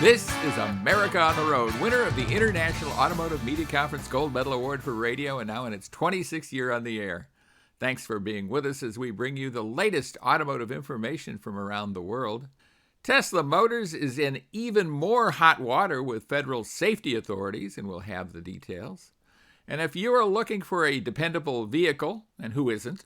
This is America on the Road, winner of the International Automotive Media Conference Gold Medal Award for Radio, and now in its 26th year on the air. Thanks for being with us as we bring you the latest automotive information from around the world. Tesla Motors is in even more hot water with federal safety authorities, and we'll have the details. And if you are looking for a dependable vehicle, and who isn't,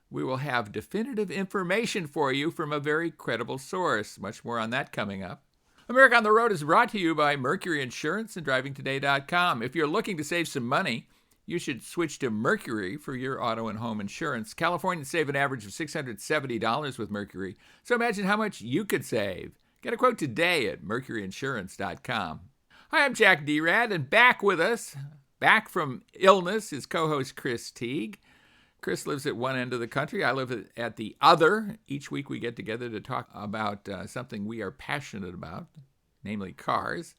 we will have definitive information for you from a very credible source. Much more on that coming up. America on the Road is brought to you by Mercury Insurance and DrivingToday.com. If you're looking to save some money, you should switch to Mercury for your auto and home insurance. Californians save an average of $670 with Mercury, so imagine how much you could save. Get a quote today at MercuryInsurance.com. Hi, I'm Jack Nerad, and back with us, back from illness, is co-host Chris Teague. Chris lives at one end of the country. I live at the other. Each week we get together to talk about something we are passionate about, namely cars.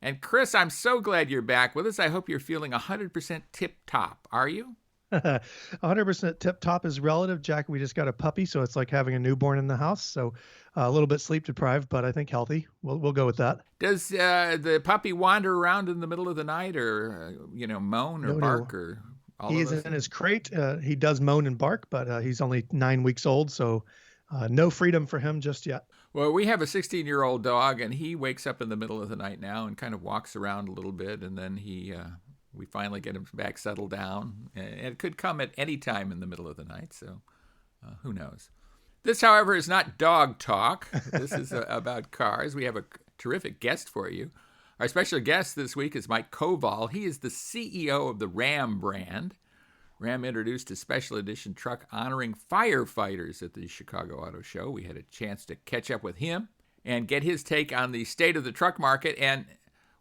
And Chris, I'm so glad you're back with us. I hope you're feeling 100% tip-top. Are you? 100% tip-top is relative, Jack. We just got a puppy, so it's like having a newborn in the house. So a little bit sleep-deprived, but I think healthy. We'll go with that. Does the puppy wander around in the middle of the night or, moan or bark or... He's in his crate. He does moan and bark, but he's only 9 weeks old, so no freedom for him just yet. Well, we have a 16-year-old dog, and he wakes up in the middle of the night now and kind of walks around a little bit, and then we finally get him back settled down. And it could come at any time in the middle of the night, so who knows. This, however, is not dog talk. This is about cars. We have a terrific guest for you. Our special guest this week is Mike Koval. He is the CEO of the Ram brand. Ram introduced a special edition truck honoring firefighters at the Chicago Auto Show. We had a chance to catch up with him and get his take on the state of the truck market. And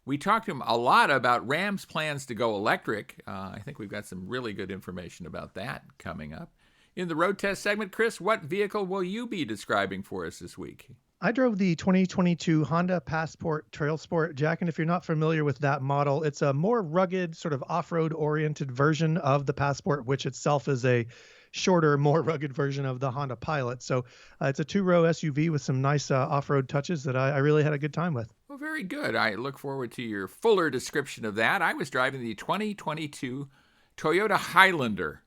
we talked to him a lot about Ram's plans to go electric. I think we've got some really good information about that coming up. In the road test segment, Chris, what vehicle will you be describing for us this week? I drove the 2022 Honda Passport Trail Sport, Jack, and if you're not familiar with that model, it's a more rugged, sort of off-road oriented version of the Passport, which itself is a shorter, more rugged version of the Honda Pilot. So it's a two-row SUV with some nice off-road touches that I really had a good time with. Well, very good. I look forward to your fuller description of that. I was driving the 2022 Toyota Highlander.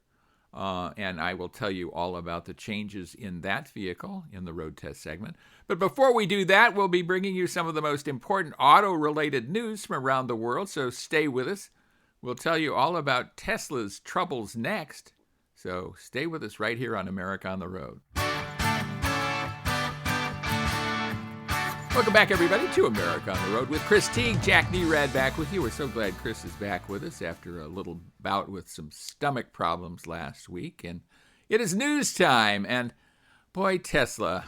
And I will tell you all about the changes in that vehicle in the road test segment. But before we do that, we'll be bringing you some of the most important auto-related news from around the world, so stay with us. We'll tell you all about Tesla's troubles next, so stay with us right here on America on the Road. Welcome back, everybody, to America on the Road with Chris Teague. Jack Nerad back with you. We're so glad Chris is back with us after a little bout with some stomach problems last week. And it is news time. And boy, Tesla,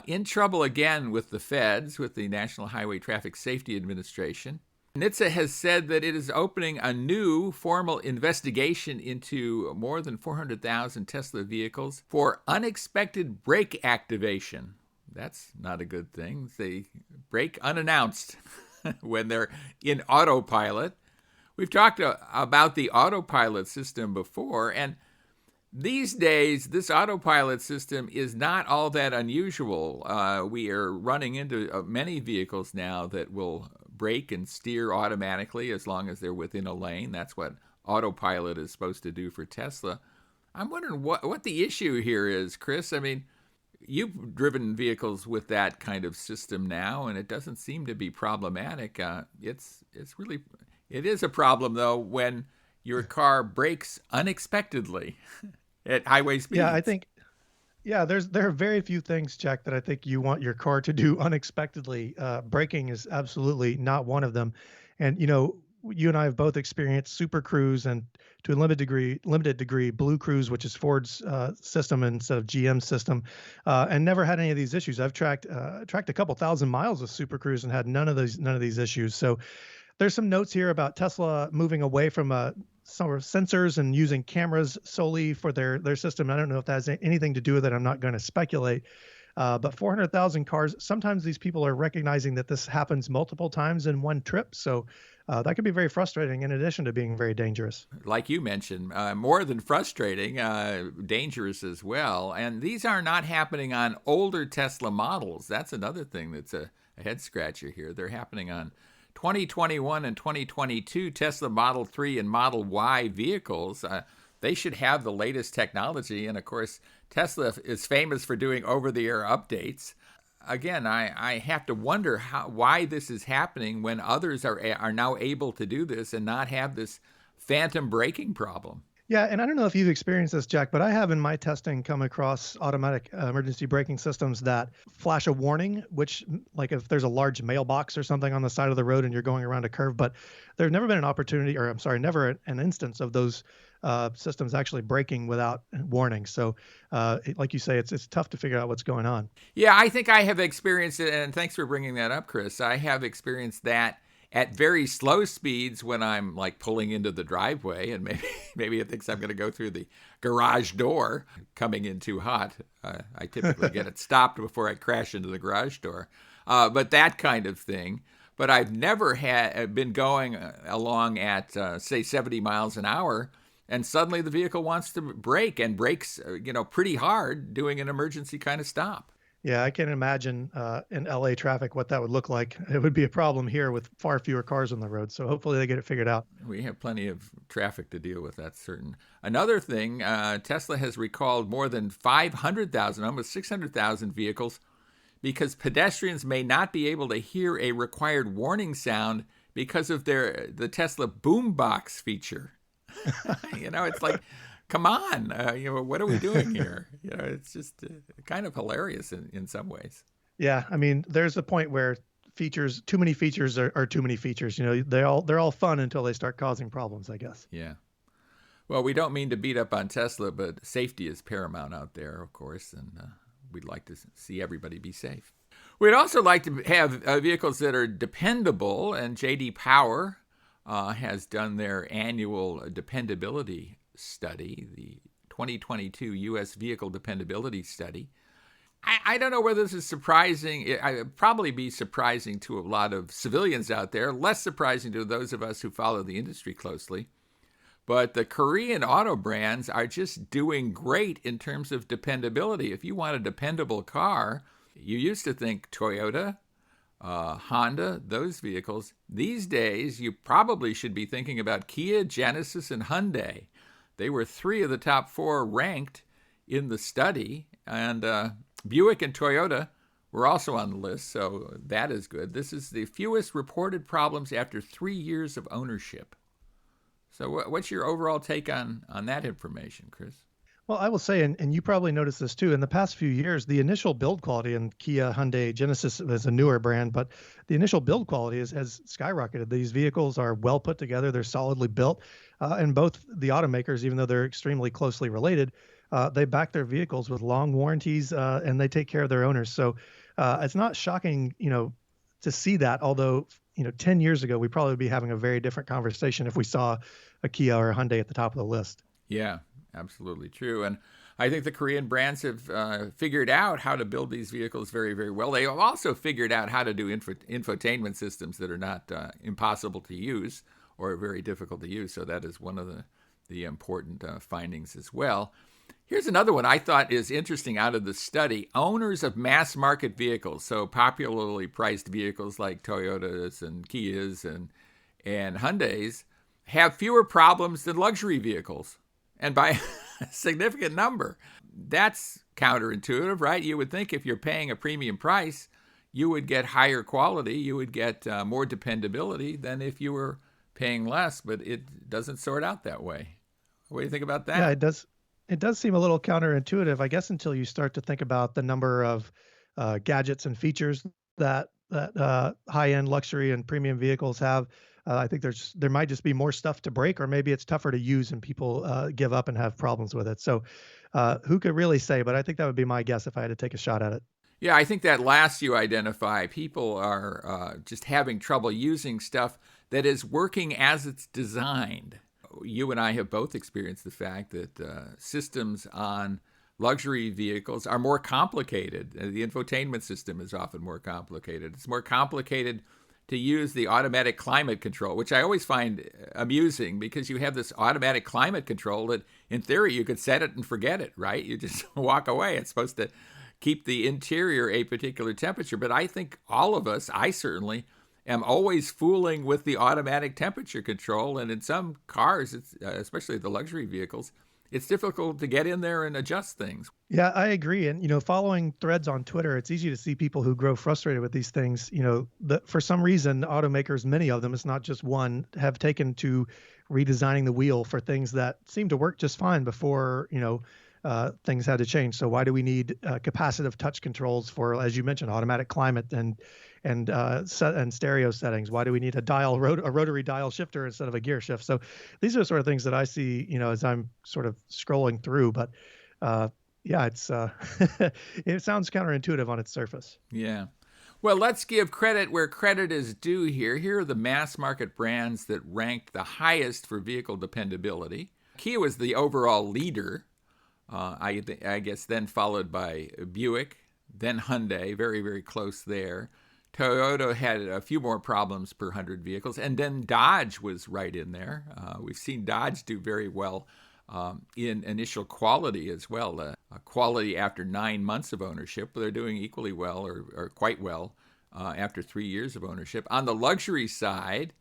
in trouble again with the feds, with the National Highway Traffic Safety Administration. NHTSA has said that it is opening a new formal investigation into more than 400,000 Tesla vehicles for unexpected brake activation. That's not a good thing. They brake unannounced when they're in autopilot. We've talked about the autopilot system before, and these days, this autopilot system is not all that unusual. We are running into many vehicles now that will brake and steer automatically as long as they're within a lane. That's what autopilot is supposed to do for Tesla. I'm wondering what the issue here is, Chris. I mean, you've driven vehicles with that kind of system now, and it doesn't seem to be problematic. It is a problem, though, when your car brakes unexpectedly at highway speeds. Yeah, I think... Yeah, there are very few things, Jack, that I think you want your car to do unexpectedly. Braking is absolutely not one of them. And, you and I have both experienced Super Cruise and to a limited degree, Blue Cruise, which is Ford's system instead of GM's system, and never had any of these issues. I've tracked a couple thousand miles of Super Cruise and had none of these issues. So there's some notes here about Tesla moving away from some sensors and using cameras solely for their system. I don't know if that has anything to do with it. I'm not going to speculate. But 400,000 cars, sometimes these people are recognizing that this happens multiple times in one trip. So that can be very frustrating in addition to being very dangerous. Like you mentioned, more than frustrating, dangerous as well. And these are not happening on older Tesla models. That's another thing that's a head scratcher here. They're happening on 2021 and 2022 Tesla Model 3 and Model Y vehicles. They should have the latest technology. And of course, Tesla is famous for doing over-the-air updates. Again, I have to wonder why this is happening when others are now able to do this and not have this phantom braking problem. Yeah, and I don't know if you've experienced this, Jack, but I have in my testing come across automatic emergency braking systems that flash a warning, which, like if there's a large mailbox or something on the side of the road and you're going around a curve, but there's never been an opportunity, or I'm sorry, never an instance of those systems actually braking without warning. So, like you say, it's tough to figure out what's going on. Yeah, I think I have experienced it, and thanks for bringing that up, Chris. I have experienced that at very slow speeds when I'm like pulling into the driveway, and maybe it thinks I'm going to go through the garage door coming in too hot. I typically get it stopped before I crash into the garage door. But that kind of thing. But I've never been going along at, say, 70 miles an hour, and suddenly the vehicle wants to brake and brakes, pretty hard, doing an emergency kind of stop. Yeah, I can imagine in LA traffic what that would look like. It would be a problem here with far fewer cars on the road. So hopefully they get it figured out. We have plenty of traffic to deal with, that's certain. Another thing, Tesla has recalled more than 500,000, almost 600,000 vehicles because pedestrians may not be able to hear a required warning sound because of the Tesla boombox feature. It's like, come on, what are we doing here? It's just kind of hilarious in some ways. Yeah, I mean, there's a point where too many features are too many features. They're all fun until they start causing problems, I guess. Yeah. Well, we don't mean to beat up on Tesla, but safety is paramount out there, of course, and we'd like to see everybody be safe. We'd also like to have vehicles that are dependable, and J.D. Power has done their annual dependability study, the 2022 U.S. Vehicle Dependability Study. I don't know whether this is surprising. It would probably be surprising to a lot of civilians out there, less surprising to those of us who follow the industry closely. But the Korean auto brands are just doing great in terms of dependability. If you want a dependable car, you used to think Toyota, Honda, those vehicles. These days, you probably should be thinking about Kia, Genesis, and Hyundai. They were 3 of the top 4 ranked in the study, and Buick and Toyota were also on the list, so that is good. This is the fewest reported problems after 3 years of ownership. So what's your overall take on that information, Chris? Well, I will say, and you probably noticed this too, in the past few years, the initial build quality in Kia, Hyundai, Genesis is a newer brand, but the initial build quality has skyrocketed. These vehicles are well put together. They're solidly built. And both the automakers, even though they're extremely closely related, they back their vehicles with long warranties and they take care of their owners. So it's not shocking, to see that, although, 10 years ago, we probably would be having a very different conversation if we saw a Kia or a Hyundai at the top of the list. Yeah. Absolutely true. And I think the Korean brands have figured out how to build these vehicles very, very well. They have also figured out how to do infotainment systems that are not impossible to use or very difficult to use. So that is one of the important findings as well. Here's another one I thought is interesting out of the study. Owners of mass market vehicles, so popularly priced vehicles like Toyotas and Kias and Hyundais, have fewer problems than luxury vehicles. And by a significant number. That's counterintuitive, right? You would think if you're paying a premium price, you would get higher quality, you would get more dependability than if you were paying less, but it doesn't sort out that way. What do you think about that? Yeah, it does. It does seem a little counterintuitive, I guess, until you start to think about the number of gadgets and features that high-end luxury and premium vehicles have. I think there might just be more stuff to break, or maybe it's tougher to use and people give up and have problems with it. So who could really say? But I think that would be my guess if I had to take a shot at it. Yeah, I think that last you identify, people are just having trouble using stuff that is working as it's designed. You and I have both experienced the fact that systems on luxury vehicles are more complicated. The infotainment system is often more complicated. It's more complicated to use the automatic climate control, which I always find amusing because you have this automatic climate control that, in theory, you could set it and forget it, right? You just walk away. It's supposed to keep the interior a particular temperature. But I think all of us, I certainly, am always fooling with the automatic temperature control. And in some cars, it's, especially the luxury vehicles, it's difficult to get in there and adjust things. Yeah, I agree. And, following threads on Twitter, it's easy to see people who grow frustrated with these things. For some reason, automakers, many of them, it's not just one, have taken to redesigning the wheel for things that seem to work just fine before, things had to change. So why do we need capacitive touch controls for, as you mentioned, automatic climate and stereo settings? Why do we need a rotary dial shifter instead of a gear shift? So these are the sort of things that I see, as I'm sort of scrolling through. But yeah, it's it sounds counterintuitive on its surface. Yeah. Well, let's give credit where credit is due here. Here are the mass market brands that ranked the highest for vehicle dependability. Kia was the overall leader. I guess then followed by Buick, then Hyundai, very, very close there. Toyota had a few more problems per 100 vehicles, and then Dodge was right in there. We've seen Dodge do very well in initial quality as well. Quality after 9 months of ownership, they're doing equally well or quite well after 3 years of ownership. On the luxury side,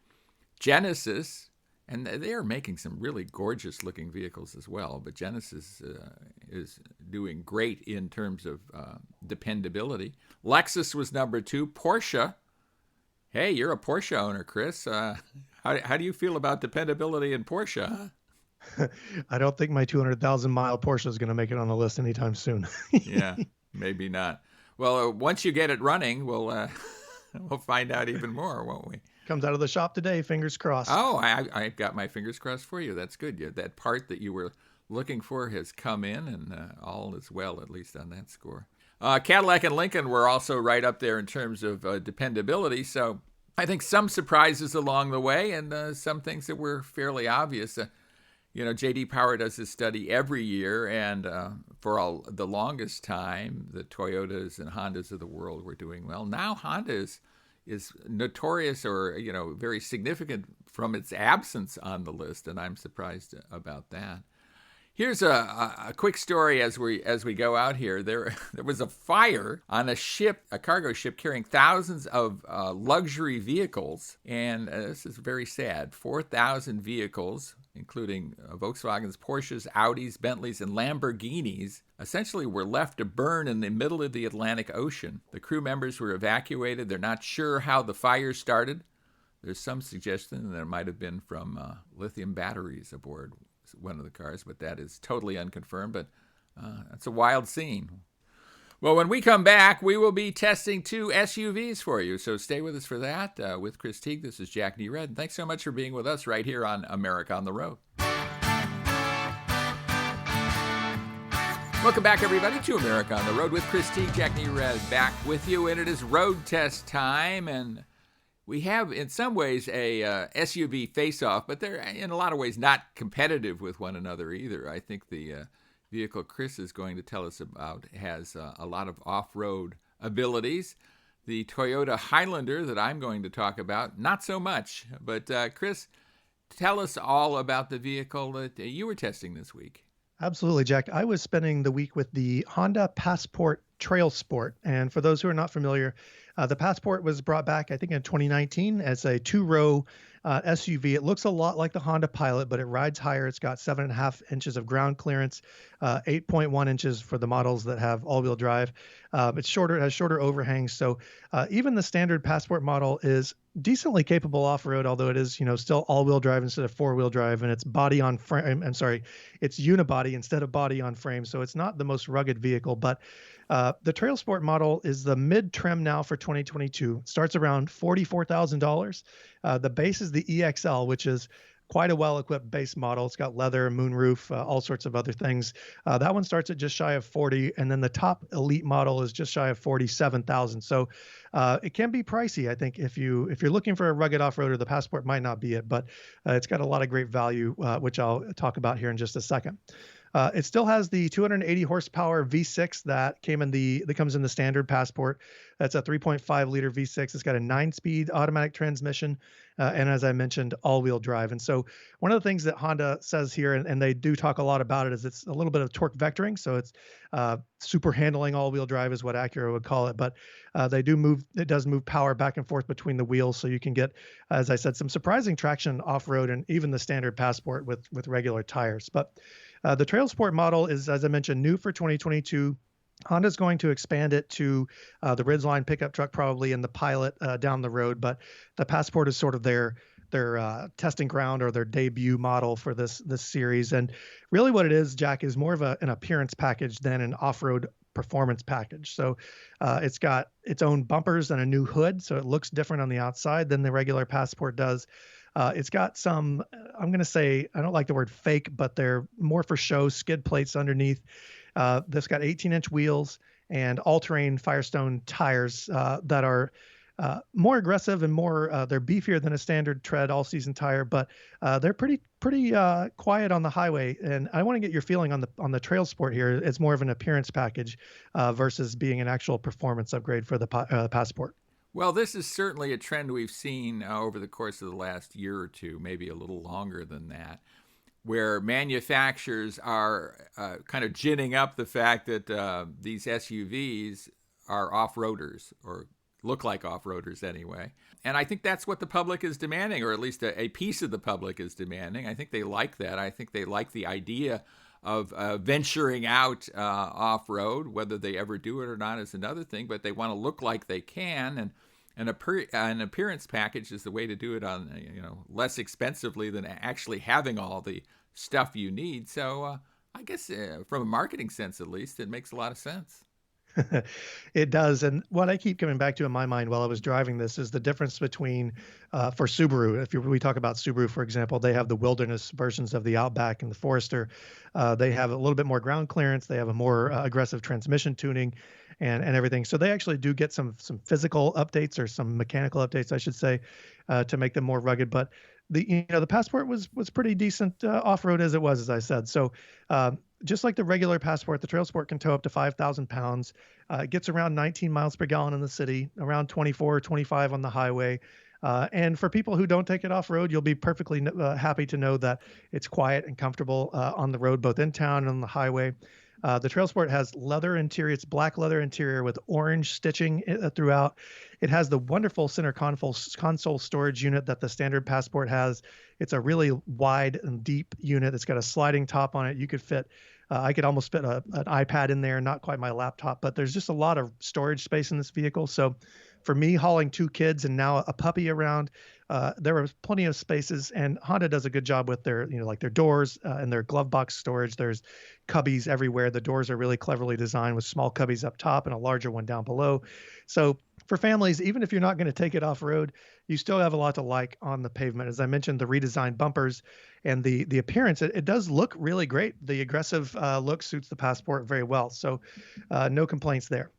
Genesis, and they are making some really gorgeous looking vehicles as well, but Genesis is doing great in terms of dependability. Lexus was number 2. Porsche, hey, you're a Porsche owner, Chris. How do you feel about dependability in Porsche? I don't think my 200,000 mile Porsche is going to make it on the list anytime soon. Yeah, maybe not. Well, once you get it running, we'll find out even more, won't we? Comes out of the shop today, fingers crossed. Oh, I got my fingers crossed for you. That's good. That part that you were looking for has come in, and all is well, at least on that score. Cadillac and Lincoln were also right up there in terms of dependability. So I think some surprises along the way and some things that were fairly obvious. J.D. Power does this study every year, and for the longest time, the Toyotas and Hondas of the world were doing well. Now Honda is notorious or, very significant from its absence on the list, and I'm surprised about that. Here's a quick story as we go out here. There was a fire on a cargo ship carrying thousands of luxury vehicles, and this is very sad. 4,000 vehicles, including Volkswagens, Porsches, Audis, Bentleys, and Lamborghinis, essentially were left to burn in the middle of the Atlantic Ocean. The crew members were evacuated. They're not sure how the fire started. There's some suggestion that it might have been from lithium batteries aboard one of the cars, but that is totally unconfirmed. But it's a wild scene. Well, when we come back, we will be testing 2 SUVs for you. So stay with us for that. With Chris Teague, this is Jack Nerad. Thanks so much for being with us right here on America on the Road. Welcome back, everybody, to America on the Road with Chris Teague. Jack Nerad back with you, and it is road test time. And we have, in some ways, a SUV face-off, but they're, in a lot of ways, not competitive with one another either. I think the vehicle Chris is going to tell us about has a lot of off-road abilities. The Toyota Highlander that I'm going to talk about, not so much. But Chris, tell us all about the vehicle that you were testing this week. Absolutely, Jack. I was spending the week with the Honda Passport Trail Sport. And for those who are not familiar, the Passport was brought back, I think, in 2019 as a 2-row SUV. It looks a lot like the Honda Pilot, but it rides higher. It's got 7.5 inches of ground clearance, 8.1 inches for the models that have all-wheel drive. It's shorter. It has shorter overhangs. So even the standard Passport model is decently capable off-road, although it is, still all-wheel drive instead of 4-wheel drive, and it's body on frame. It's unibody instead of body on frame. So it's not the most rugged vehicle, but the Trail Sport model is the mid-trim now for 2022. It starts around $44,000. The base is the EXL, which is quite a well-equipped base model. It's got leather, moonroof, all sorts of other things. That one starts at just shy of 40, and then the top elite model is just shy of 47,000. So it can be pricey. I think if you're looking for a rugged off-roader, the Passport might not be it, but it's got a lot of great value, which I'll talk about here in just a second. It still has the 280 horsepower V6 that comes in the standard Passport. That's a 3.5 liter V6. It's got a 9-speed automatic transmission, and as I mentioned, all-wheel drive. And so one of the things that Honda says here, and they do talk a lot about it, is it's a little bit of torque vectoring. So it's super handling all-wheel drive is what Acura would call it. But it does move power back and forth between the wheels, so you can get, as I said, some surprising traction off-road and even the standard Passport with regular tires. But the Trail Sport model is, as I mentioned, new for 2022. Honda's going to expand it to the Ridgeline pickup truck probably and the Pilot down the road, but the Passport is sort of their testing ground or their debut model for this series. And really what it is, Jack, is more of an appearance package than an off-road performance package. So it's got its own bumpers and a new hood, so it looks different on the outside than the regular Passport does. It's got some, I'm going to say, I don't like the word fake, but they're more for show skid plates underneath. This got 18-inch wheels and all-terrain Firestone tires that are more aggressive and they're beefier than a standard tread all-season tire, but they're pretty quiet on the highway. And I want to get your feeling on the Trail Sport here. It's more of an appearance package versus being an actual performance upgrade for the Passport. Well, this is certainly a trend we've seen over the course of the last year or two, maybe a little longer than that, where manufacturers are kind of ginning up the fact that these SUVs are off-roaders, or look like off-roaders anyway. And I think that's what the public is demanding, or at least a piece of the public is demanding. I think they like that. I think they like the idea of venturing out off-road. Whether they ever do it or not is another thing, but they want to look like they can, and an appearance package is the way to do it on less expensively than actually having all the stuff you need. So I guess from a marketing sense, at least, it makes a lot of sense. It does. And what I keep coming back to in my mind while I was driving this is the difference between, for Subaru, we talk about Subaru, for example, they have the wilderness versions of the Outback and the Forester. They have a little bit more ground clearance. They have a more aggressive transmission tuning and everything. So they actually do get some physical updates, or some mechanical updates, I should say, to make them more rugged. But the Passport was pretty decent off-road as it was, as I said. So just like the regular Passport, the Trail Sport can tow up to 5,000 pounds. It gets around 19 miles per gallon in the city, around 24 or 25 on the highway. And for people who don't take it off-road, you'll be perfectly happy to know that it's quiet and comfortable on the road, both in town and on the highway. The Trail Sport has leather interior. It's black leather interior with orange stitching throughout. It has the wonderful center console storage unit that the standard Passport has. It's a really wide and deep unit. It's got a sliding top on it. You could fit, I could almost fit an iPad in there, not quite my laptop, but there's just a lot of storage space in this vehicle. So for me, hauling 2 kids and now a puppy around, there were plenty of spaces, and Honda does a good job with their, like their doors and their glove box storage. There's cubbies everywhere. The doors are really cleverly designed with small cubbies up top and a larger one down below. So for families, even if you're not going to take it off road, you still have a lot to like on the pavement. As I mentioned, the redesigned bumpers and the appearance, it does look really great. The aggressive look suits the Passport very well. So no complaints there.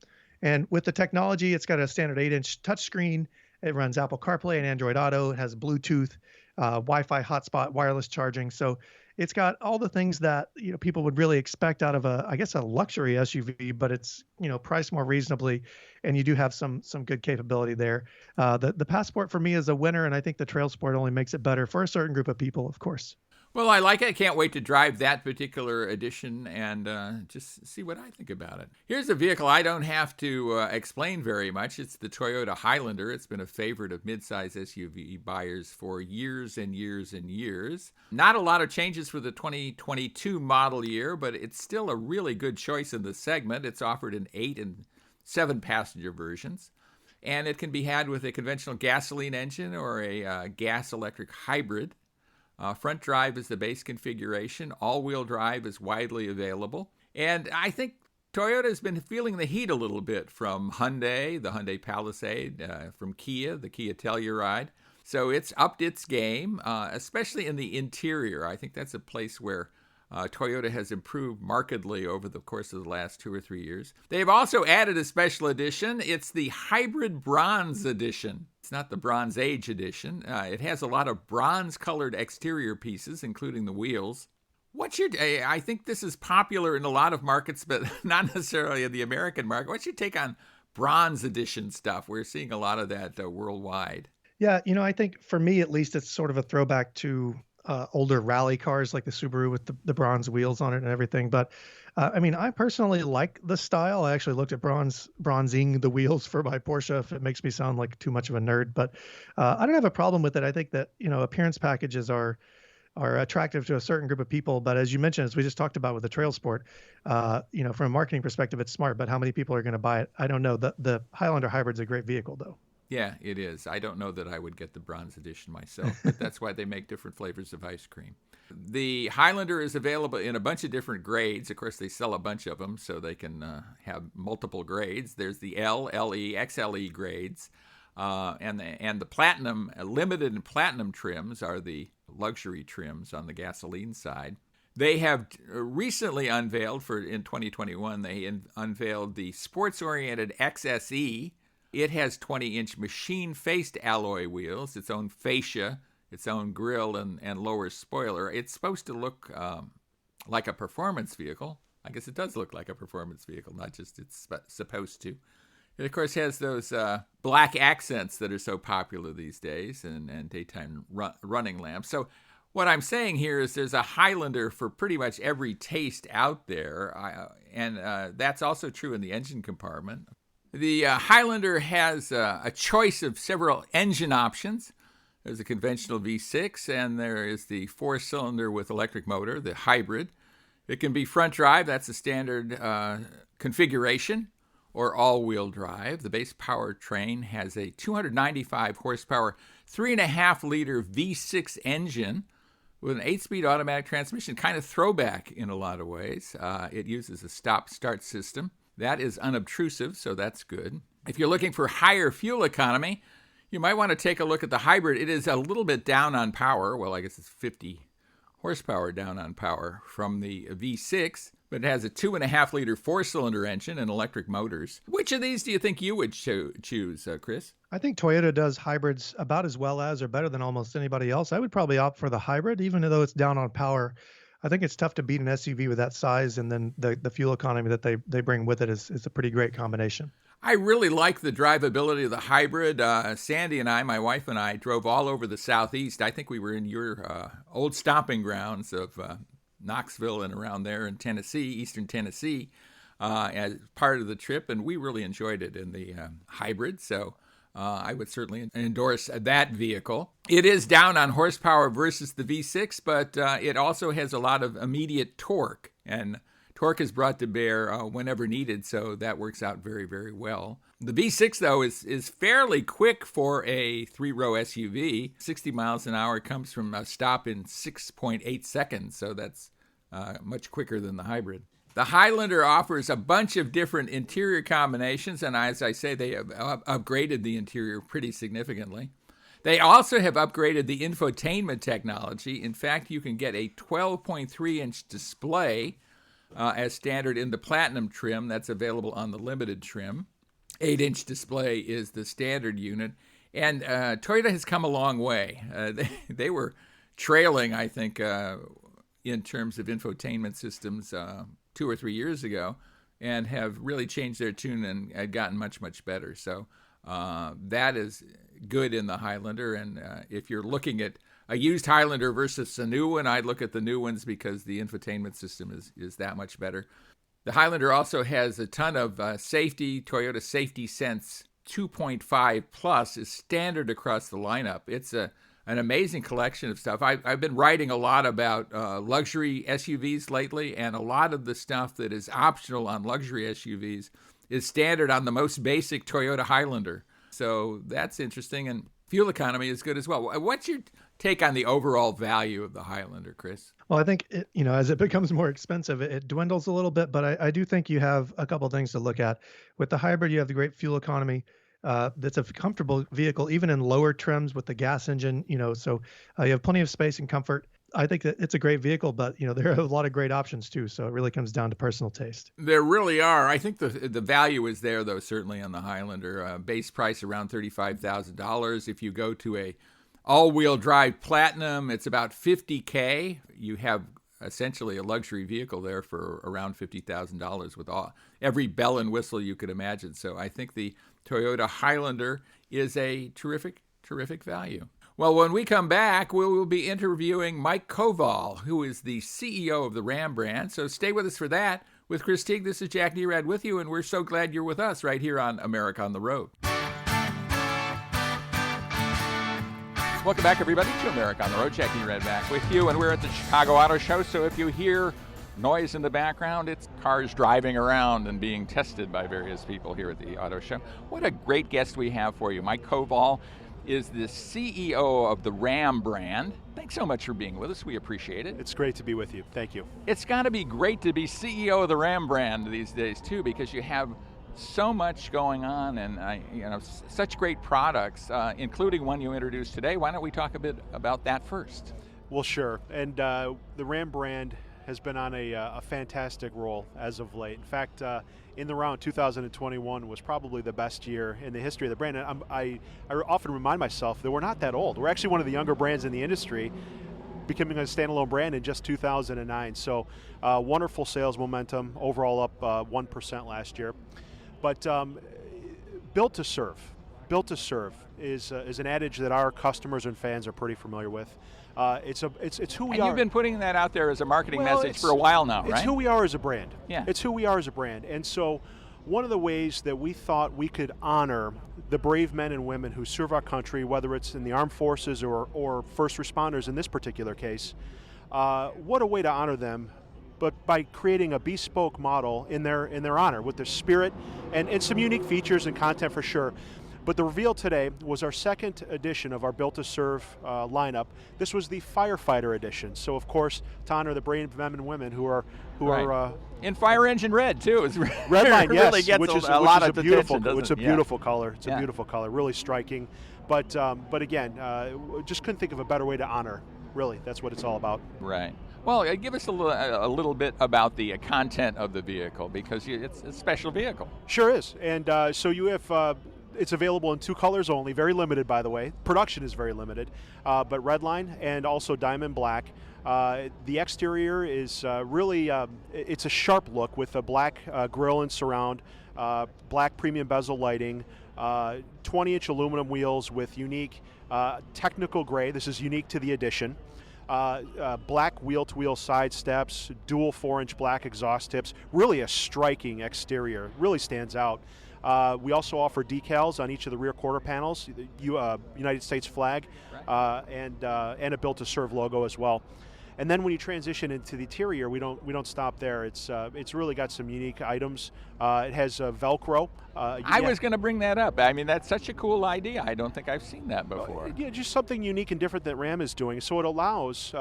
And with the technology, it's got a standard 8-inch touchscreen. It runs Apple CarPlay and Android Auto. It has Bluetooth, Wi-Fi hotspot, wireless charging. So it's got all the things that people would really expect out of a luxury SUV, but it's priced more reasonably, and you do have some good capability there. The Passport for me is a winner, and I think the Trail Sport only makes it better for a certain group of people, of course. Well, I like it. I can't wait to drive that particular edition and just see what I think about it. Here's a vehicle I don't have to explain very much. It's the Toyota Highlander. It's been a favorite of midsize SUV buyers for years and years and years. Not a lot of changes for the 2022 model year, but it's still a really good choice in the segment. It's offered in 8 and 7 passenger versions, and it can be had with a conventional gasoline engine or a gas-electric hybrid. Front drive is the base configuration. All-wheel drive is widely available. And I think Toyota has been feeling the heat a little bit from Hyundai, the Hyundai Palisade, from Kia, the Kia Telluride. So it's upped its game, especially in the interior. I think that's a place where Toyota has improved markedly over the course of the last 2 or 3 years. They've also added a special edition. It's the Hybrid Bronze Edition. It's not the Bronze Age edition. It has a lot of bronze-colored exterior pieces, including the wheels. I think this is popular in a lot of markets, but not necessarily in the American market. What's your take on bronze edition stuff? We're seeing a lot of that worldwide. Yeah, I think for me at least, it's sort of a throwback to older rally cars like the Subaru with the bronze wheels on it and everything. But I mean, I personally like the style. I actually looked at bronzing the wheels for my Porsche, if it makes me sound like too much of a nerd. But I don't have a problem with it. I think that appearance packages are attractive to a certain group of people. But as you mentioned, as we just talked about with the trail sport, from a marketing perspective, it's smart. But how many people are going to buy it? I don't know. The Highlander Hybrid's a great vehicle, though. Yeah, it is. I don't know that I would get the bronze edition myself, but that's why they make different flavors of ice cream. The Highlander is available in a bunch of different grades. Of course, they sell a bunch of them, so they can have multiple grades. There's the L, LE, XLE grades, and the platinum, limited and platinum trims are the luxury trims on the gasoline side. They have recently unveiled, in 2021, they unveiled the sports-oriented XSE. It has 20-inch machine-faced alloy wheels, its own fascia, its own grille, and lower spoiler. It's supposed to look like a performance vehicle. I guess it does look like a performance vehicle, not just it's supposed to. It, of course, has those black accents that are so popular these days and daytime running lamps. So what I'm saying here is there's a Highlander for pretty much every taste out there, and that's also true in the engine compartment. The Highlander has a choice of several engine options. There's a conventional V6, and there is the four-cylinder with electric motor, the hybrid. It can be front drive, that's the standard configuration, or all-wheel drive. The base powertrain has a 295 horsepower, 3.5-liter V6 engine with an 8-speed automatic transmission, kind of throwback in a lot of ways. It uses a stop-start system. That is unobtrusive, so that's good. If you're looking for higher fuel economy, you might want to take a look at the hybrid. It is a little bit down on power. Well, I guess it's 50 horsepower down on power from the V6, but it has a 2.5-liter four-cylinder engine and electric motors. Which of these do you think you would choose, Chris? I think Toyota does hybrids about as well as or better than almost anybody else. I would probably opt for the hybrid, even though it's down on power. I think it's tough to beat an SUV with that size, and then the fuel economy that they bring with it is a pretty great combination. I really like the drivability of the hybrid. Sandy and I, my wife and I, drove all over the Southeast. I think we were in your old stomping grounds of Knoxville and around there in Tennessee, eastern Tennessee, as part of the trip, and we really enjoyed it in the hybrid. So I would certainly endorse that vehicle. It is down on horsepower versus the V6, but it also has a lot of immediate torque, and torque is brought to bear whenever needed, so that works out very, very well. The V6, though, is fairly quick for a three-row SUV. 60 miles an hour comes from a stop in 6.8 seconds, so that's much quicker than the hybrid. The Highlander offers a bunch of different interior combinations, and as I say, they have upgraded the interior pretty significantly. They also have upgraded the infotainment technology. In fact, you can get a 12.3-inch display as standard in the Platinum trim. That's available on the Limited trim. 8-inch display is the standard unit. And Toyota has come a long way. They were trailing, I think, in terms of infotainment systems 2 or 3 years ago, and have really changed their tune and gotten much, much better. So that is good in the Highlander. And if you're looking at a used Highlander versus a new one, I'd look at the new ones because the infotainment system is that much better. The Highlander also has a ton of safety. Toyota Safety Sense 2.5 Plus is standard across the lineup. It's an amazing collection of stuff. I've been writing a lot about luxury SUVs lately, and a lot of the stuff that is optional on luxury SUVs is standard on the most basic Toyota Highlander. So that's interesting, and fuel economy is good as well. What's your take on the overall value of the Highlander, Chris? Well, I think as it becomes more expensive, it dwindles a little bit, but I do think you have a couple of things to look at. With the hybrid, you have the great fuel economy. That's a comfortable vehicle, even in lower trims with the gas engine, so you have plenty of space and comfort. I think that it's a great vehicle, but there are a lot of great options too. So it really comes down to personal taste. There really are. I think the value is there, though, certainly on the Highlander. Base price around $35,000. If you go to a all-wheel drive Platinum, it's about $50K. You have essentially a luxury vehicle there for around $50,000 with every bell and whistle you could imagine. So I think the Toyota Highlander is a terrific value. Well, when we come back, we will be interviewing Mike Koval, who is the CEO of the Ram brand. So stay with us for that. With Chris Teague, this is Jack Nerad with you, and we're so glad you're with us right here on America on the Road. Welcome back, everybody, to America on the Road. Jack Nerad back with you, and we're at the Chicago Auto Show. So if you hear noise in the background, it's cars driving around and being tested by various people here at the Auto Show. What a great guest we have for you. Mike Koval is the CEO of the Ram brand. Thanks so much for being with us. We appreciate it. It's great to be with you. Thank you. It's got to be great to be CEO of the Ram brand these days, too, because you have so much going on and such great products, including one you introduced today. Why don't we talk a bit about that first? Well, sure. And the Ram brand has been on a fantastic roll as of late. In fact, in the round 2021 was probably the best year in the history of the brand. And I often remind myself that we're not that old. We're actually one of the younger brands in the industry, becoming a standalone brand in just 2009. So wonderful sales momentum, overall up 1% last year. But built to serve is an adage that our customers and fans are pretty familiar with. It's who we are. And you've been putting that out there as a marketing message for a while now, right? It's who we are as a brand. Yeah. It's who we are as a brand. And so one of the ways that we thought we could honor the brave men and women who serve our country, whether it's in the armed forces or first responders in this particular case, what a way to honor them, but by creating a bespoke model in their honor with their spirit and some unique features and content for sure. But the reveal today was our second edition of our Built to Serve lineup. This was the Firefighter Edition. So of course, to honor the brave men and women who are in fire engine red too. Redline, yes, really gets which is a lot of beautiful. attention, It's a beautiful color. It's Yeah. a beautiful color, really striking. But again, just couldn't think of a better way to honor. Really, that's what it's all about. Right. Well, give us a little bit about the content of the vehicle, because it's a special vehicle. Sure is. And so you have. It's available in two colors only, very limited, by the way. Production is very limited, but redline and also diamond black. The exterior is really, it's a sharp look with a black grille and surround, black premium bezel lighting, 20-inch aluminum wheels with unique technical gray. This is unique to the Edition. Black wheel-to-wheel side steps, dual 4-inch black exhaust tips. Really a striking exterior, really stands out. We also offer decals on each of the rear quarter panels, United States flag, and a Built to Serve logo as well. And then when you transition into the interior, we don't stop there. It's really got some unique items. It has Velcro. I was going to bring that up. I mean, that's such a cool idea. I don't think I've seen that before. Yeah, just something unique and different that Ram is doing. So it allows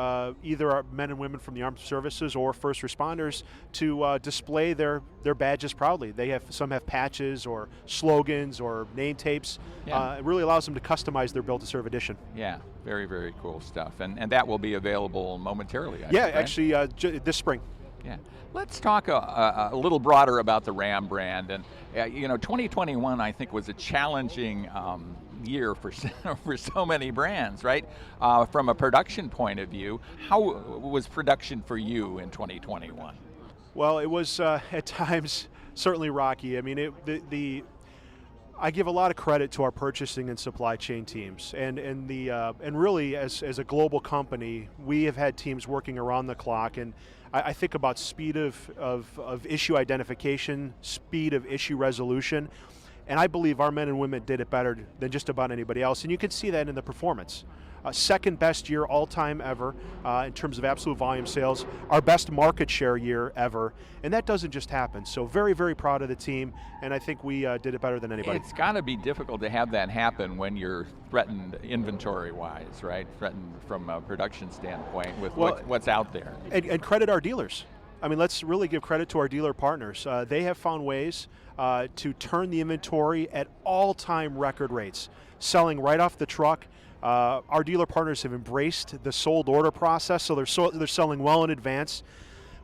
either our men and women from the armed services or first responders to display their badges proudly. Some have patches or slogans or name tapes. Yeah. It really allows them to customize their Built to Serve edition. Yeah, very, very cool stuff. And that will be available momentarily, I Yeah, think, right? actually this spring. Yeah. Let's talk a little broader about the Ram brand. And 2021, I think, was a challenging year for so many brands, right? From a production point of view, how was production for you in 2021? Well, it was at times certainly rocky. I mean, I give a lot of credit to our purchasing and supply chain teams, and really as a global company, we have had teams working around the clock. And I think about speed of issue identification, speed of issue resolution, and I believe our men and women did it better than just about anybody else. And you can see that in the performance. Second best year all time ever in terms of absolute volume sales, our best market share year ever, and that doesn't just happen. So very, very proud of the team, and I think we did it better than anybody. It's got to be difficult to have that happen when you're threatened inventory-wise, right? Threatened from a production standpoint with what's out there. And credit our dealers. I mean, let's really give credit to our dealer partners. They have found ways to turn the inventory at all-time record rates, selling right off the truck. Our dealer partners have embraced the sold order process, so they're selling well in advance.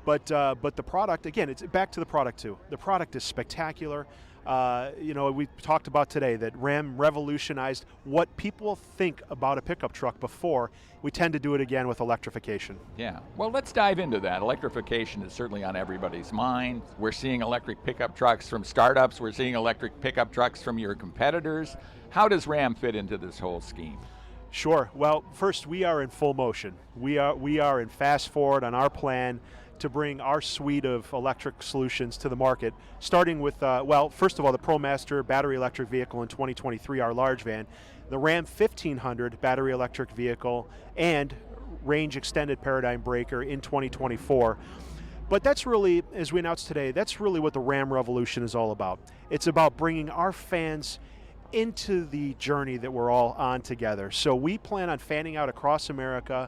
But the product, again, it's back to the product too. The product is spectacular. We talked about today that Ram revolutionized what people think about a pickup truck before. We tend to do it again with electrification. Yeah, well, let's dive into that. Electrification is certainly on everybody's mind. We're seeing electric pickup trucks from startups. We're seeing electric pickup trucks from your competitors. How does Ram fit into this whole scheme? Sure. Well, first, we are in full motion. We are in fast forward on our plan to bring our suite of electric solutions to the market, starting with, first of all, the Promaster battery electric vehicle in 2023, our large van, the Ram 1500 battery electric vehicle, and range extended paradigm breaker in 2024. But that's really, as we announced today, that's really what the Ram revolution is all about. It's about bringing our fans into the journey that we're all on together. So we plan on fanning out across America,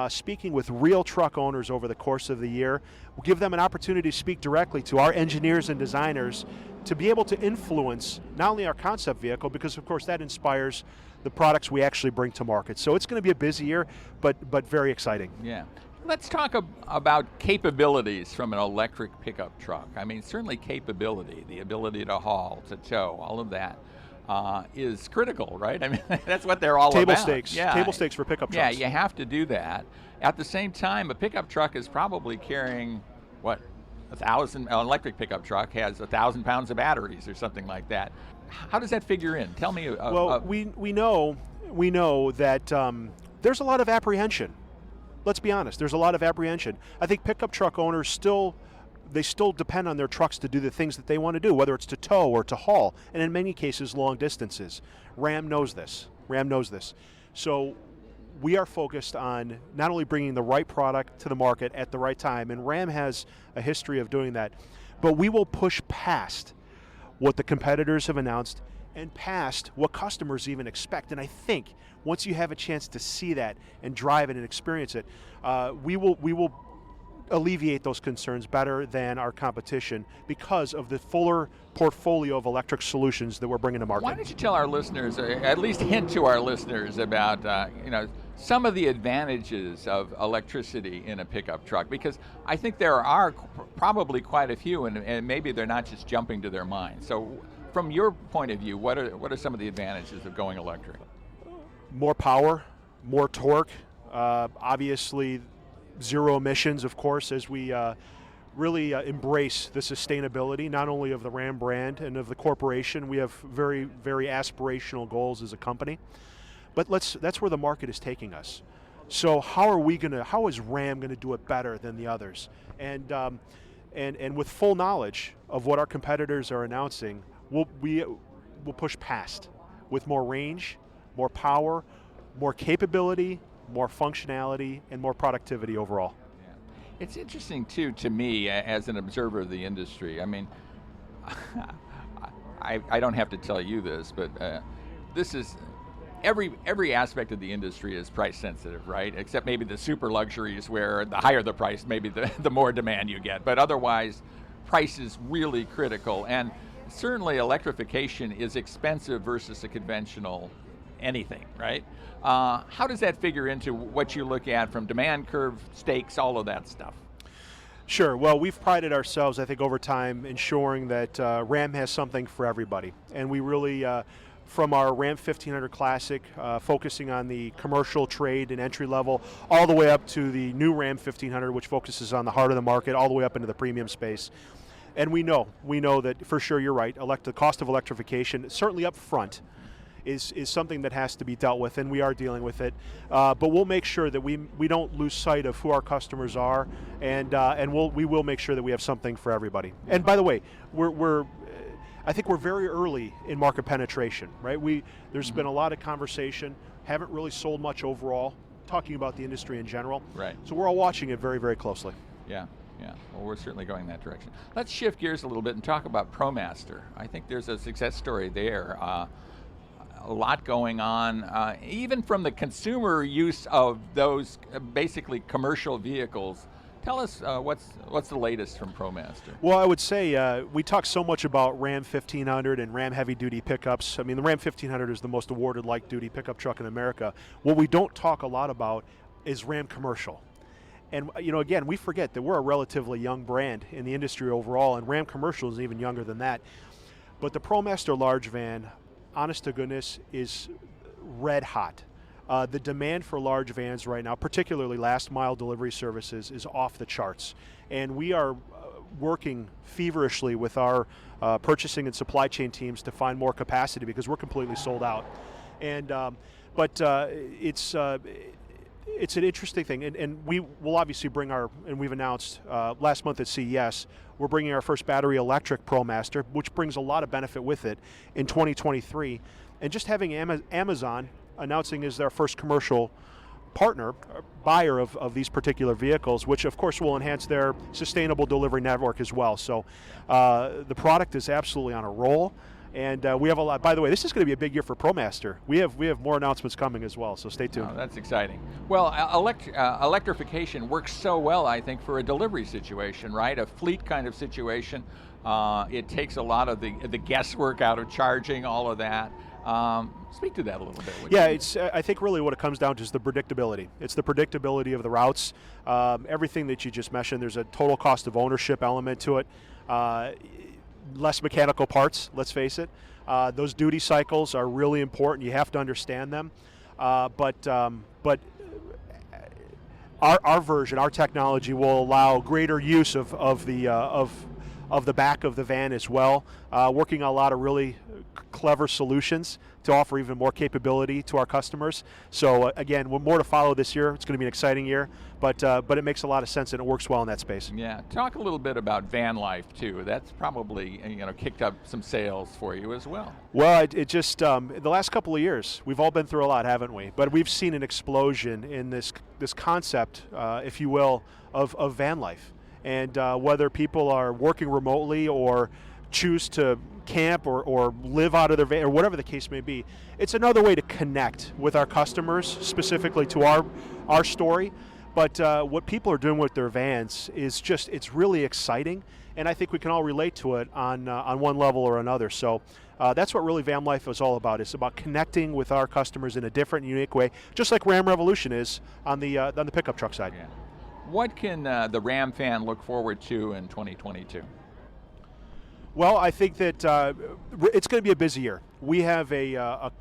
speaking with real truck owners over the course of the year. We'll give them an opportunity to speak directly to our engineers and designers to be able to influence not only our concept vehicle, because of course that inspires the products we actually bring to market. So it's going to be a busy year, but very exciting. Yeah. Let's talk about capabilities from an electric pickup truck. I mean, certainly capability, the ability to haul, to tow, all of that is critical, right? I mean, that's what they're all table about. Stakes. Yeah. Table stakes for pickup trucks. Yeah, you have to do that. At the same time, a pickup truck is probably carrying, what, 1,000, an electric pickup truck has 1,000 pounds of batteries or something like that. How does that figure in? Tell me. We know that there's a lot of apprehension. Let's be honest, there's a lot of apprehension. I think pickup truck owners still depend on their trucks to do the things that they want to do, whether it's to tow or to haul, and in many cases, long distances. Ram knows this. So we are focused on not only bringing the right product to the market at the right time, and Ram has a history of doing that, but we will push past what the competitors have announced and past what customers even expect. And I think once you have a chance to see that and drive it and experience it, we will alleviate those concerns better than our competition because of the fuller portfolio of electric solutions that we're bringing to market. Why don't you tell our listeners, or at least hint to our listeners about some of the advantages of electricity in a pickup truck? Because I think there are probably quite a few, and maybe they're not just jumping to their mind. So from your point of view, what are some of the advantages of going electric? More power, more torque, obviously zero emissions, of course, as we really embrace the sustainability, not only of the Ram brand and of the corporation. We have very, very aspirational goals as a company, but that's where the market is taking us. So how is Ram going to do it better than the others? And with full knowledge of what our competitors are announcing, we'll push past with more range, more power, more capability, more functionality, and more productivity overall. Yeah. It's interesting too, to me, as an observer of the industry. I mean, I don't have to tell you this, but this is every aspect of the industry is price sensitive, right? Except maybe the super luxuries, where the higher the price, maybe the more demand you get. But otherwise, price is really critical, and certainly electrification is expensive versus a conventional anything, right? How does that figure into what you look at from demand curve, stakes, all of that stuff? Sure. Well, we've prided ourselves, I think, over time ensuring that Ram has something for everybody. And we really, from our Ram 1500 Classic, focusing on the commercial trade and entry level, all the way up to the new Ram 1500, which focuses on the heart of the market, all the way up into the premium space. And we know that for sure, you're right, the cost of electrification, certainly up front, is something that has to be dealt with, and we are dealing with it. But we'll make sure that we don't lose sight of who our customers are, and we will make sure that we have something for everybody. And by the way, I think we're very early in market penetration, right? There's been a lot of conversation, haven't really sold much overall, talking about the industry in general. Right. So we're all watching it very, very closely. Yeah. Well, we're certainly going that direction. Let's shift gears a little bit and talk about Promaster. I think there's a success story there. A lot going on, even from the consumer use of those basically commercial vehicles. Tell us what's the latest from Promaster? Well, I would say we talk so much about Ram 1500 and Ram heavy-duty pickups. I mean, the Ram 1500 is the most awarded light-duty pickup truck in America. What we don't talk a lot about is Ram commercial. And again, we forget that we're a relatively young brand in the industry overall, and Ram Commercial is even younger than that. But the Promaster large van, honest to goodness, is red hot. The demand for large vans right now, particularly last mile delivery services, is off the charts. And we are working feverishly with our purchasing and supply chain teams to find more capacity because we're completely sold out. And it's an interesting thing, and we will obviously bring and we've announced last month at CES, we're bringing our first battery electric Promaster, which brings a lot of benefit with it in 2023. And just having Amazon announcing is their first commercial partner, buyer of these particular vehicles, which of course will enhance their sustainable delivery network as well. So the product is absolutely on a roll. And we have a lot. By the way, this is going to be a big year for Promaster. We have more announcements coming as well, so stay tuned. Oh, that's exciting. Well, electrification works so well, I think, for a delivery situation, right? A fleet kind of situation. It takes a lot of the guesswork out of charging, all of that. Speak to that a little bit. Yeah, I think really what it comes down to is the predictability. It's the predictability of the routes. Everything that you just mentioned, there's a total cost of ownership element to it. Less mechanical parts, let's face it. Those duty cycles are really important. You have to understand them. But our version, our technology will allow greater use of the back of the van as well, working on a lot of really clever solutions to offer even more capability to our customers. So again, more to follow this year. It's going to be an exciting year, but it makes a lot of sense and it works well in that space. Yeah, talk a little bit about van life too. That's probably kicked up some sales for you as well. Well, it just the last couple of years we've all been through a lot, haven't we? But we've seen an explosion in this concept, if you will, of van life, and whether people are working remotely or choose to camp or live out of their van or whatever the case may be, it's another way to connect with our customers, specifically to our story. But what people are doing with their vans is it's really exciting, and I think we can all relate to it on one level or another. So that's what really van life is all about. It's about connecting with our customers in a different, unique way, just like Ram Revolution is on the pickup truck side. Yeah. What can the Ram fan look forward to in 2022? Well, I think that it's going to be a busy year. We have a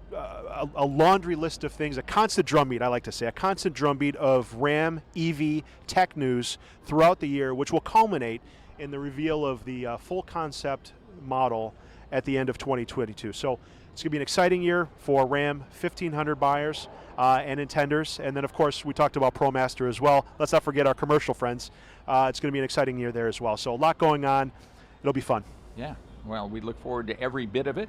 laundry list of things, a constant drumbeat, I like to say, a constant drumbeat of Ram EV tech news throughout the year, which will culminate in the reveal of the full concept model at the end of 2022. So it's going to be an exciting year for Ram 1500 buyers and intenders. And then, of course, we talked about Promaster as well. Let's not forget our commercial friends. It's going to be an exciting year there as well. So a lot going on. It'll be fun. Yeah, well, we look forward to every bit of it.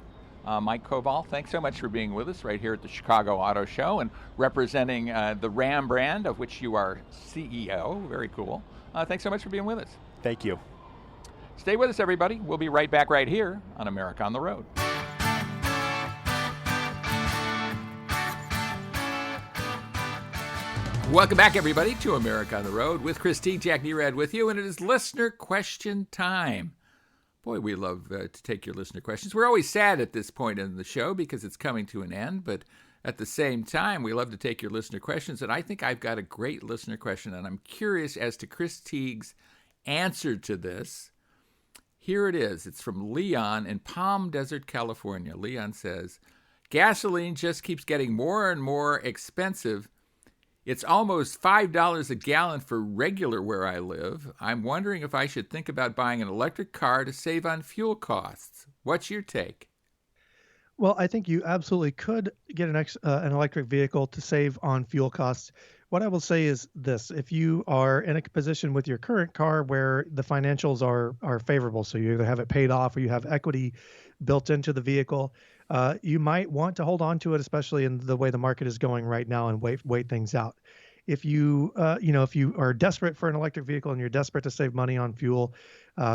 Mike Koval, thanks so much for being with us right here at the Chicago Auto Show and representing the Ram brand, of which you are CEO. Very cool. Thanks so much for being with us. Thank you. Stay with us, everybody. We'll be right back right here on America on the Road. Welcome back, everybody, to America on the Road with Jack Nerad with you, and it is listener question time. Boy, we love to take your listener questions. We're always sad at this point in the show because it's coming to an end, but at the same time, we love to take your listener questions, and I think I've got a great listener question, and I'm curious as to Chris Teague's answer to this. Here it is. It's from Leon in Palm Desert, California. Leon says, gasoline just keeps getting more and more expensive. It's almost $5 a gallon for regular where I live. I'm wondering if I should think about buying an electric car to save on fuel costs. What's your take? Well, I think you absolutely could get an electric vehicle to save on fuel costs. What I will say is this: if you are in a position with your current car where the financials are favorable, so you either have it paid off or you have equity built into the vehicle, you might want to hold on to it, especially in the way the market is going right now, and wait things out. If you if you are desperate for an electric vehicle and you're desperate to save money on fuel,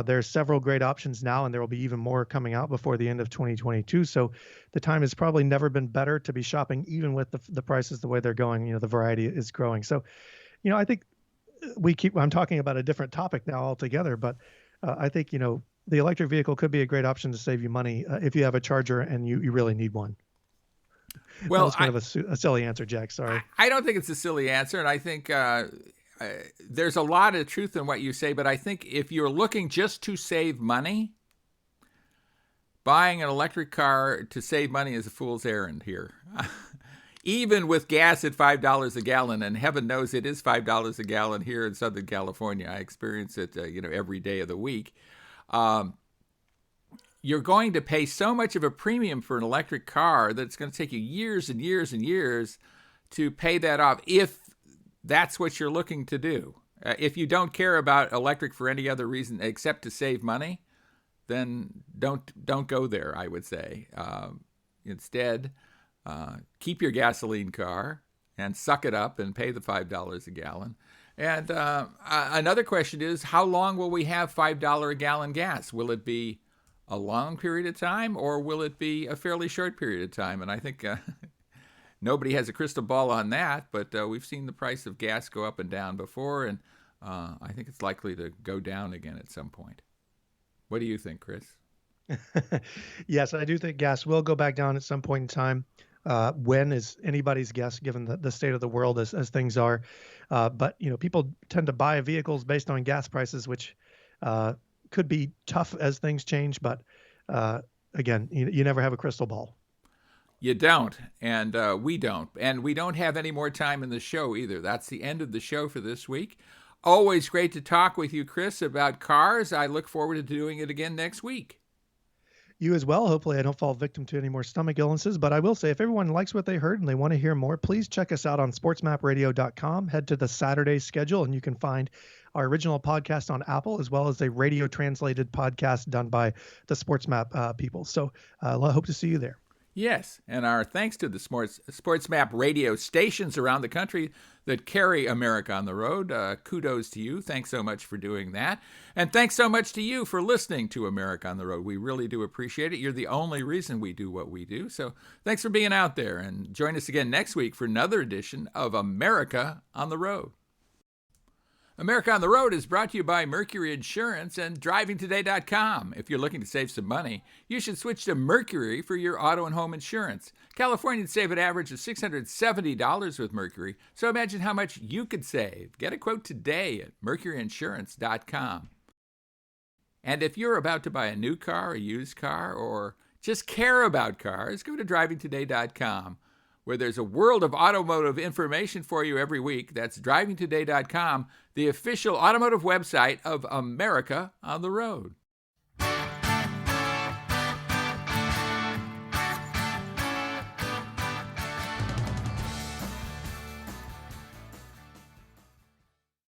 there's several great options now, and there will be even more coming out before the end of 2022. So the time has probably never been better to be shopping, even with the prices the way they're going. The variety is growing. So, I think I'm talking about a different topic now altogether, but I think, the electric vehicle could be a great option to save you money if you have a charger and you really need one. Well, that was kind of a silly answer, Jack. Sorry. I don't think it's a silly answer, and I think there's a lot of truth in what you say, but I think if you're looking just to save money, buying an electric car to save money is a fool's errand here. Even with gas at $5 a gallon, and heaven knows it is $5 a gallon here in Southern California. I experience it, every day of the week. You're going to pay so much of a premium for an electric car that it's going to take you years and years and years to pay that off, if that's what you're looking to do. If you don't care about electric for any other reason except to save money, then don't go there, I would say. Instead, keep your gasoline car and suck it up and pay the $5 a gallon. And another question is, how long will we have $5 a gallon gas? Will it be a long period of time, or will it be a fairly short period of time? And I think nobody has a crystal ball on that, but we've seen the price of gas go up and down before, and I think it's likely to go down again at some point. What do you think, Chris? Yes, I do think gas will go back down at some point in time. When is anybody's guess, given the state of the world as things are. But people tend to buy vehicles based on gas prices, which could be tough as things change. But again, you never have a crystal ball. You don't, and we don't. And we don't have any more time in the show either. That's the end of the show for this week. Always great to talk with you, Chris, about cars. I look forward to doing it again next week. You as well. Hopefully I don't fall victim to any more stomach illnesses, but I will say, if everyone likes what they heard and they want to hear more, please check us out on sportsmapradio.com. Head to the Saturday schedule and you can find our original podcast on Apple, as well as a radio translated podcast done by the SportsMap people. So I hope to see you there. Yes, and our thanks to the SportsMap radio stations around the country that carry America on the road. Kudos to you. Thanks so much for doing that. And thanks so much to you for listening to America on the Road. We really do appreciate it. You're the only reason we do what we do. So thanks for being out there, and join us again next week for another edition of America on the Road. America on the Road is brought to you by Mercury Insurance and DrivingToday.com. If you're looking to save some money, you should switch to Mercury for your auto and home insurance. Californians save an average of $670 with Mercury, so imagine how much you could save. Get a quote today at MercuryInsurance.com. And if you're about to buy a new car, a used car, or just care about cars, go to DrivingToday.com. where there's a world of automotive information for you every week. That's drivingtoday.com, the official automotive website of America on the Road.